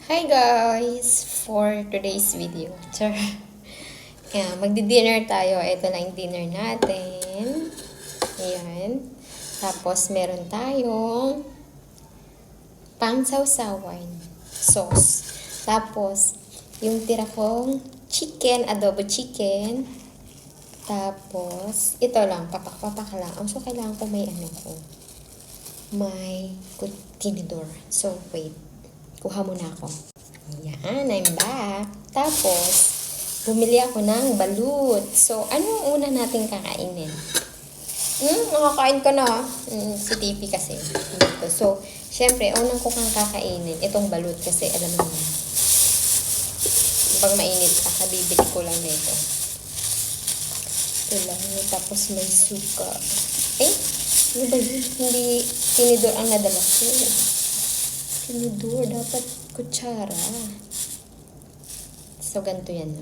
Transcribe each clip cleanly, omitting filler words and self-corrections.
Hi guys! For today's video, magdi-dinner tayo. Ito na yung dinner natin. Ayan. Tapos, meron tayong pang-sawsawan sauce. Tapos, yung tira kong chicken, adobo chicken. Tapos, ito lang, papak-papak lang. So, kailangan ko may tinidor. So, wait. Kuha muna ako. Yan, I'm back. Tapos, bumili ako ng balut. So, ano una natin kakainin? Nakakain ko na. Si Tipi kasi. Dito. So, syempre, unang ko kang kakainin, itong balut kasi alam mo na. Pag mainit ka, bibili ko lang nito. Ito lang. Tapos may suka. Ano ba yun? Hindi tinidor ang nadala ko. Tinidor, dapat kutsara. So, ganito yan.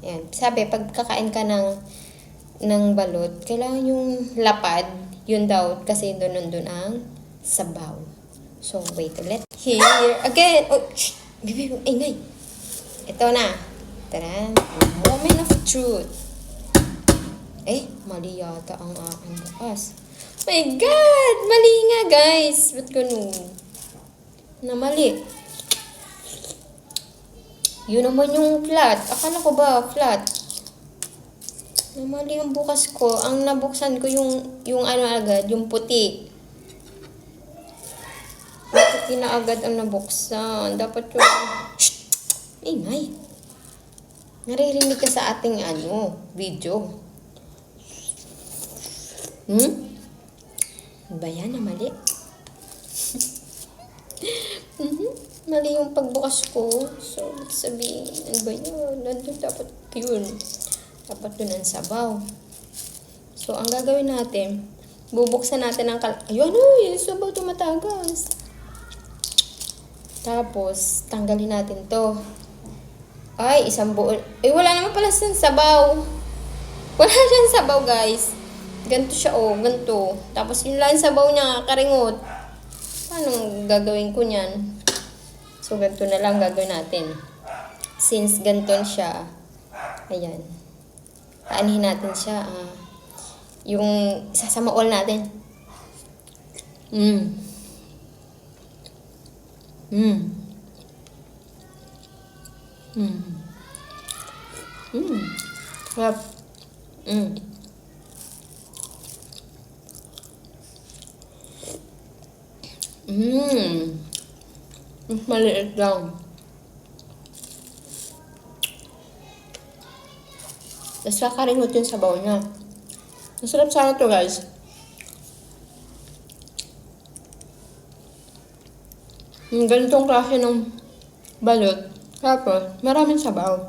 Ayan. Sabi, pag kakain ka ng balot, kailangan yung lapad, yun daw, kasi doon ang sabaw. So, wait ulit. Here again. Oh, shh! Bibi, ingay. Ito na. Taran. Moment of truth. Mali yata ang aking bukas. My God! Mali nga, guys. Ba't ganun? Mali. Yun naman yung flat. Akala ko ba flat? Mali yung bukas ko. Ang nabuksan ko yung ano agad, yung puti. Yung puti na agad ang nabuksan. Dapat yung... Shh! Ingay. Naririnig ka sa ating video. Ba yan na mali? Mali yung pagbukas ko. So, sabihin, ano ba yun? Nandun dapat yun. Dapat dun ang sabaw. So, ang gagawin natin, bubuksan natin ang ayun, yung sabaw tumatagas. Tapos, tanggalin natin to. Isang buo. Wala naman pala siyang sabaw. Wala siyang sabaw, guys. Ganito siya, ganito. Tapos, yung lang sabaw niya, karingot. Anong gagawin ko niyan? So, ganito na lang gagawin natin. Since ganito siya, ayan. Paanihin natin siya. Yung isasamaol natin. Sarap. Maliit lang. Tapos kakaringot yung sabaw niya. Masarap sana to, guys. Yung ganitong klase ng balot. Tapos, maraming sabaw.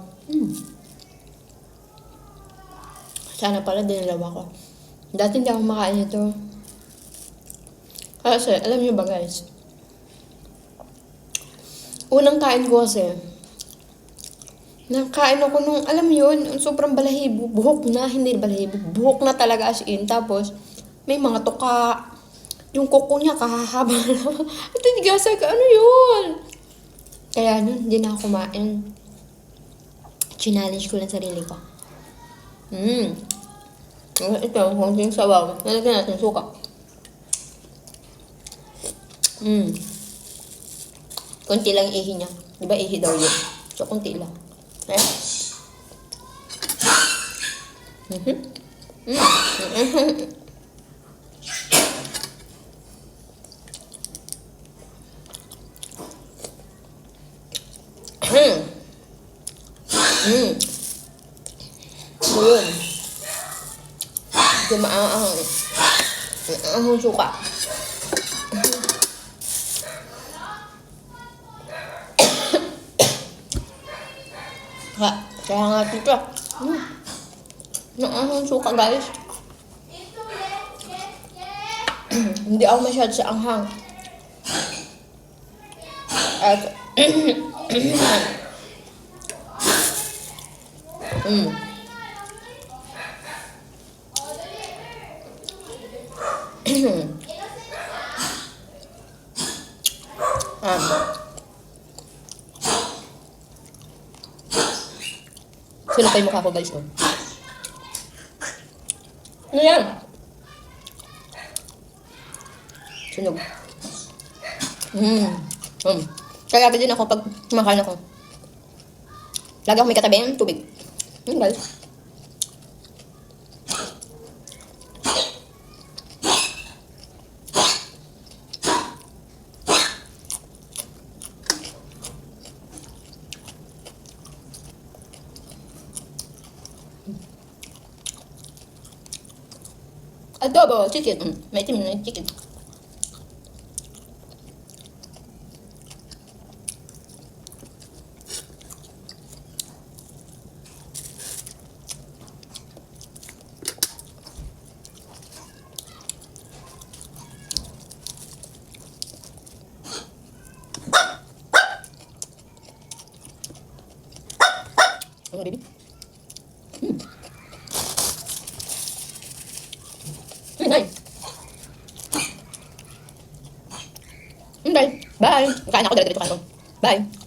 Sana pala dinalawa ko. Dati hindi ako makain ito. Kasi, alam niyo ba, guys? Unang kain ko kasi, nakain ako nung, alam yun, sobrang balahibo, buhok na, hindi balahibo, buhok na talaga as in. Tapos, may mga tuka, yung kuko niya kahahaba na. At tigasag, ano yun? Kaya nun, hindi na ako kumain. Challenge ko lang sarili ko. Ito, konting sabaw. Nalagyan natin suka. Konti lang ihi niya. Di ba ihi daw yun? So, konti lang. Yun. Dumaang ang suka. Kaya nga dito. Ang suka, guys. Hindi ako masyado sa anghang. At Sunog pa yung mukha ko, guys. Oh. Ano yan? Sunog. Kaya din ako pag kumakain ako. Lagi ako may katabing tubig. Guys. Adobo, chicken. May itim na chicken. Ano, baby? Bye. Bye. Bye. Kain ako, dala-dala ito kain ko. Bye.